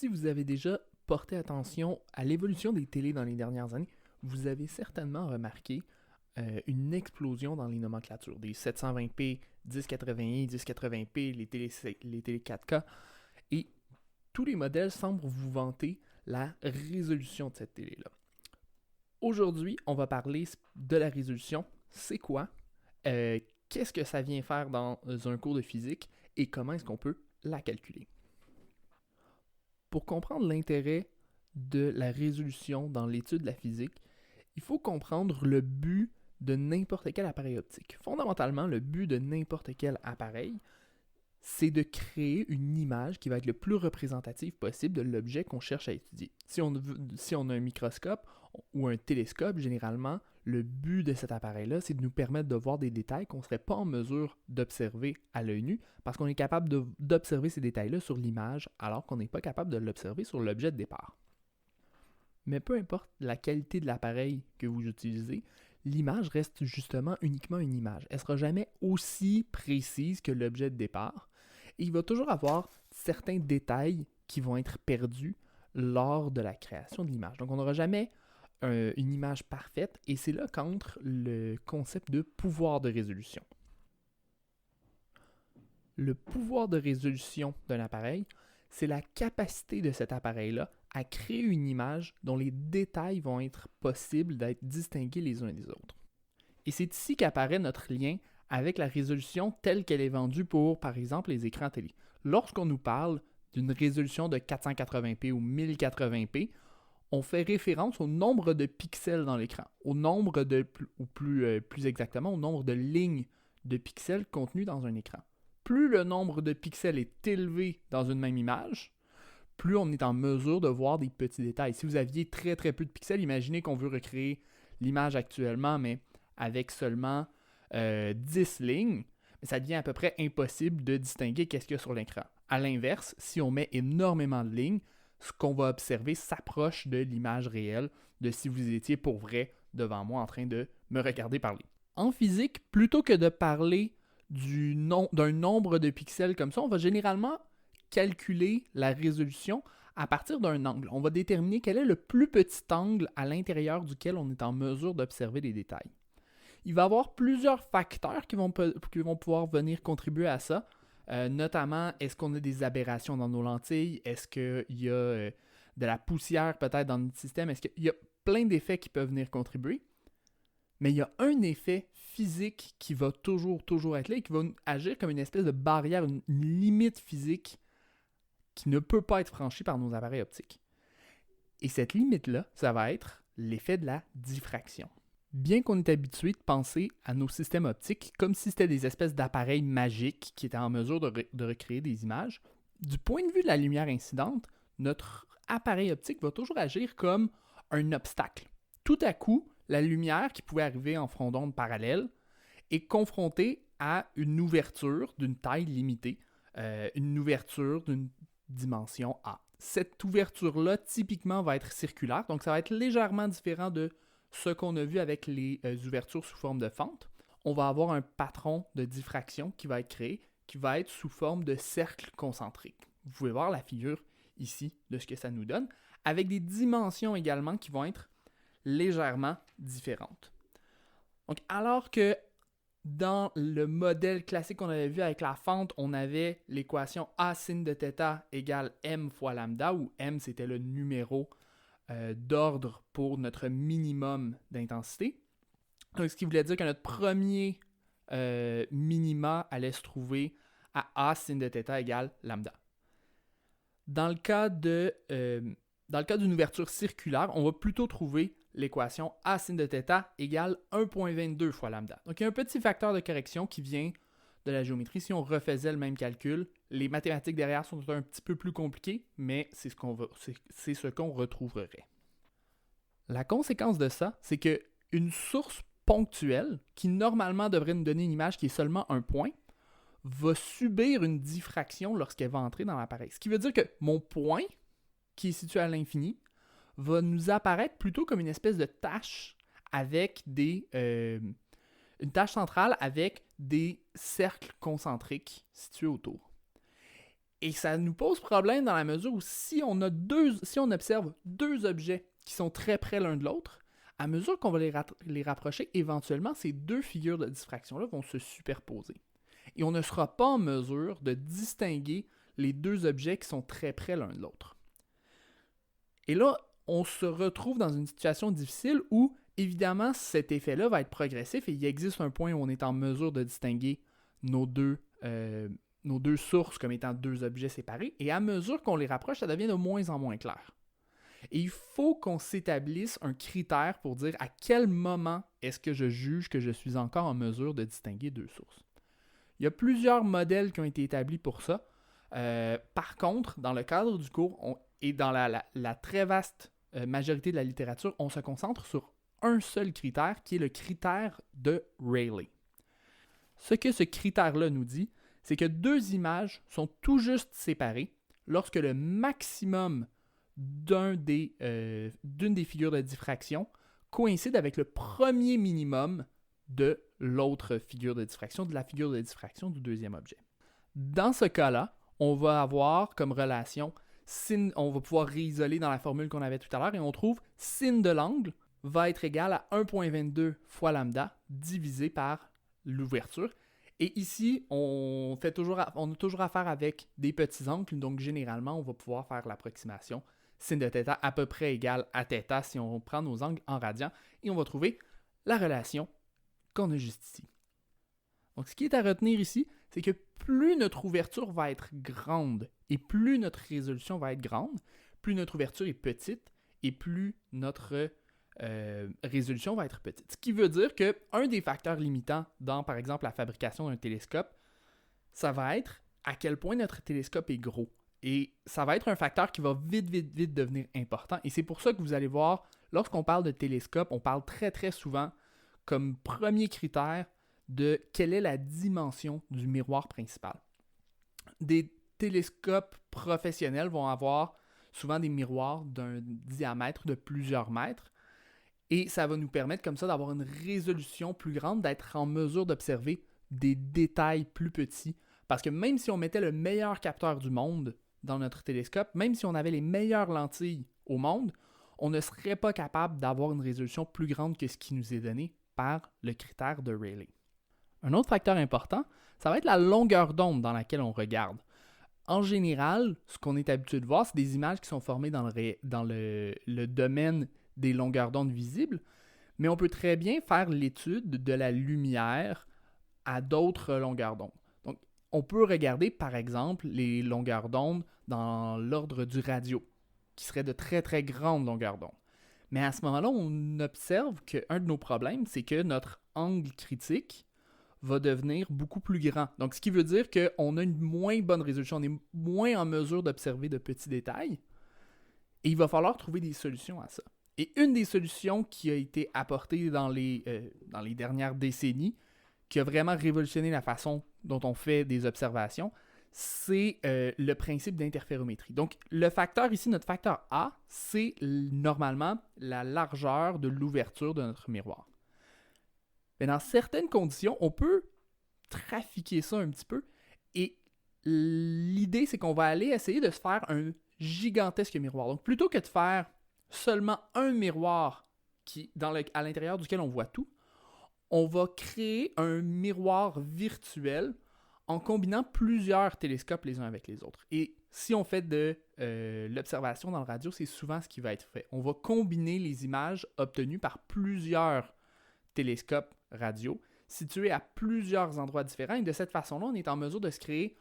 Si vous avez déjà porté attention à l'évolution des télés dans les dernières années, vous avez certainement remarqué une explosion dans les nomenclatures. Des 720p, 1080i, 1080p, les télé 4K. Et tous les modèles semblent vous vanter la résolution de cette télé-là. Aujourd'hui, on va parler de la résolution. C'est quoi? Qu'est-ce que ça vient faire dans un cours de physique? Et comment est-ce qu'on peut la calculer? Pour comprendre l'intérêt de la résolution dans l'étude de la physique, il faut comprendre le but de n'importe quel appareil optique. Fondamentalement, le but de n'importe quel appareil, c'est de créer une image qui va être le plus représentative possible de l'objet qu'on cherche à étudier. Si on a un microscope ou un télescope, généralement, le but de cet appareil-là, c'est de nous permettre de voir des détails qu'on ne serait pas en mesure d'observer à l'œil nu, parce qu'on est capable d'observer ces détails-là sur l'image, alors qu'on n'est pas capable de l'observer sur l'objet de départ. Mais peu importe la qualité de l'appareil que vous utilisez, l'image reste justement uniquement une image. Elle ne sera jamais aussi précise que l'objet de départ. Et il va toujours avoir certains détails qui vont être perdus lors de la création de l'image. Donc on n'aura jamais une image parfaite, et c'est là qu'entre le concept de pouvoir de résolution. Le pouvoir de résolution d'un appareil, c'est la capacité de cet appareil-là à créer une image dont les détails vont être possibles d'être distingués les uns des autres. Et c'est ici qu'apparaît notre lien avec la résolution telle qu'elle est vendue pour, par exemple, les écrans télé. Lorsqu'on nous parle d'une résolution de 480p ou 1080p, on fait référence au nombre de pixels dans l'écran, au nombre de, ou plus exactement, au nombre de lignes de pixels contenues dans un écran. Plus le nombre de pixels est élevé dans une même image, plus on est en mesure de voir des petits détails. Si vous aviez très très peu de pixels, imaginez qu'on veut recréer l'image actuellement, mais avec seulement 10 lignes, ça devient à peu près impossible de distinguer qu'est-ce qu'il y a sur l'écran. A l'inverse, si on met énormément de lignes, ce qu'on va observer s'approche de l'image réelle de si vous étiez pour vrai devant moi en train de me regarder parler. En physique, plutôt que de parler d'un nombre de pixels comme ça, on va généralement calculer la résolution à partir d'un angle. On va déterminer quel est le plus petit angle à l'intérieur duquel on est en mesure d'observer les détails. Il va y avoir plusieurs facteurs qui vont pouvoir venir contribuer à ça. Notamment, est-ce qu'on a des aberrations dans nos lentilles? Est-ce qu'il y a de la poussière peut-être dans notre système? Est-ce qu'il y a plein d'effets qui peuvent venir contribuer? Mais il y a un effet physique qui va toujours être là et qui va agir comme une espèce de barrière, une limite physique qui ne peut pas être franchie par nos appareils optiques. Et cette limite-là, ça va être l'effet de la diffraction. Bien qu'on est habitué de penser à nos systèmes optiques comme si c'était des espèces d'appareils magiques qui étaient en mesure de recréer des images, du point de vue de la lumière incidente, notre appareil optique va toujours agir comme un obstacle. Tout à coup, la lumière qui pouvait arriver en front d'onde parallèle est confrontée à une ouverture d'une taille limitée, une ouverture d'une dimension A. Cette ouverture-là, typiquement, va être circulaire, donc ça va être légèrement différent de ce qu'on a vu avec les ouvertures sous forme de fente. On va avoir un patron de diffraction qui va être créé, qui va être sous forme de cercle concentrique. Vous pouvez voir la figure ici de ce que ça nous donne, avec des dimensions également qui vont être légèrement différentes. Donc, alors que dans le modèle classique qu'on avait vu avec la fente, on avait l'équation A sin de θ égale m fois lambda, où m c'était le numéro d'ordre pour notre minimum d'intensité. Donc, ce qui voulait dire que notre premier minima allait se trouver à A sin de θ égale lambda. Dans le cas d'une ouverture circulaire, on va plutôt trouver l'équation A sin de θ égale 1,22 fois lambda. Donc, il y a un petit facteur de correction qui vient de la géométrie. Si on refaisait le même calcul, les mathématiques derrière sont un petit peu plus compliquées, mais c'est ce qu'on retrouverait. La conséquence de ça, c'est qu'une source ponctuelle, qui normalement devrait nous donner une image qui est seulement un point, va subir une diffraction lorsqu'elle va entrer dans l'appareil. Ce qui veut dire que mon point, qui est situé à l'infini, va nous apparaître plutôt comme une espèce de tache avec une tache centrale avec des cercles concentriques situés autour. Et ça nous pose problème dans la mesure où si on observe deux objets qui sont très près l'un de l'autre, à mesure qu'on va les rapprocher, éventuellement, ces deux figures de diffraction-là vont se superposer. Et on ne sera pas en mesure de distinguer les deux objets qui sont très près l'un de l'autre. Et là, on se retrouve dans une situation difficile où, évidemment, cet effet-là va être progressif et il existe un point où on est en mesure de distinguer nos deux sources comme étant deux objets séparés. Et à mesure qu'on les rapproche, ça devient de moins en moins clair. Et il faut qu'on s'établisse un critère pour dire à quel moment est-ce que je juge que je suis encore en mesure de distinguer deux sources. Il y a plusieurs modèles qui ont été établis pour ça. Par contre, dans le cadre du cours et dans la très vaste majorité de la littérature, on se concentre sur un seul critère qui est le critère de Rayleigh. Ce que ce critère-là nous dit, c'est que deux images sont tout juste séparées lorsque le maximum d'une des figures de diffraction coïncide avec le premier minimum de l'autre figure de diffraction, de la figure de diffraction du deuxième objet. Dans ce cas-là, on va avoir comme relation, on va pouvoir réisoler dans la formule qu'on avait tout à l'heure et on trouve sin de l'angle va être égal à 1,22 fois lambda divisé par l'ouverture. Et ici, on a toujours affaire avec des petits angles, donc généralement, on va pouvoir faire l'approximation sin de θ à peu près égal à θ si on prend nos angles en radians et on va trouver la relation qu'on a juste ici. Donc, ce qui est à retenir ici, c'est que plus notre ouverture va être grande et plus notre résolution va être grande, plus notre ouverture est petite et plus notre résolution va être petite. Ce qui veut dire qu'un des facteurs limitants dans, par exemple, la fabrication d'un télescope, ça va être à quel point notre télescope est gros. Et ça va être un facteur qui va vite devenir important. Et c'est pour ça que vous allez voir, lorsqu'on parle de télescope, on parle très très souvent comme premier critère de quelle est la dimension du miroir principal. Des télescopes professionnels vont avoir souvent des miroirs d'un diamètre de plusieurs mètres et ça va nous permettre comme ça d'avoir une résolution plus grande, d'être en mesure d'observer des détails plus petits. Parce que même si on mettait le meilleur capteur du monde dans notre télescope, même si on avait les meilleures lentilles au monde, on ne serait pas capable d'avoir une résolution plus grande que ce qui nous est donné par le critère de Rayleigh. Un autre facteur important, ça va être la longueur d'onde dans laquelle on regarde. En général, ce qu'on est habitué de voir, c'est des images qui sont formées dans le domaine des longueurs d'onde visibles, mais on peut très bien faire l'étude de la lumière à d'autres longueurs d'onde. Donc, on peut regarder, par exemple, les longueurs d'onde dans l'ordre du radio, qui serait de très très grandes longueurs d'onde. Mais à ce moment-là, on observe qu'un de nos problèmes, c'est que notre angle critique va devenir beaucoup plus grand. Donc, ce qui veut dire qu'on a une moins bonne résolution, on est moins en mesure d'observer de petits détails, et il va falloir trouver des solutions à ça. Et une des solutions qui a été apportée dans les dernières décennies, qui a vraiment révolutionné la façon dont on fait des observations, c'est le principe d'interférométrie. Donc, le facteur ici, notre facteur A, c'est normalement la largeur de l'ouverture de notre miroir. Mais dans certaines conditions, on peut trafiquer ça un petit peu. Et l'idée, c'est qu'on va aller essayer de se faire un gigantesque miroir. Donc, plutôt que de faire seulement un miroir à l'intérieur duquel on voit tout, on va créer un miroir virtuel en combinant plusieurs télescopes les uns avec les autres. Et si on fait de l'observation dans le radio, c'est souvent ce qui va être fait. On va combiner les images obtenues par plusieurs télescopes radio situés à plusieurs endroits différents. Et de cette façon-là, on est en mesure de se créer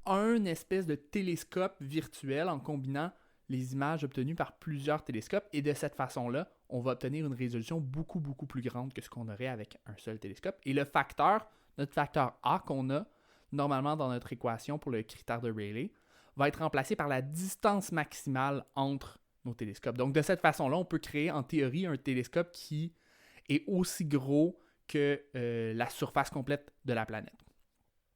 un espèce de télescope virtuel en combinant les images obtenues par plusieurs télescopes. Et de cette façon-là, on va obtenir une résolution beaucoup plus grande que ce qu'on aurait avec un seul télescope. Et notre facteur A qu'on a normalement dans notre équation pour le critère de Rayleigh, va être remplacé par la distance maximale entre nos télescopes. Donc de cette façon-là, on peut créer en théorie un télescope qui est aussi gros que la surface complète de la planète.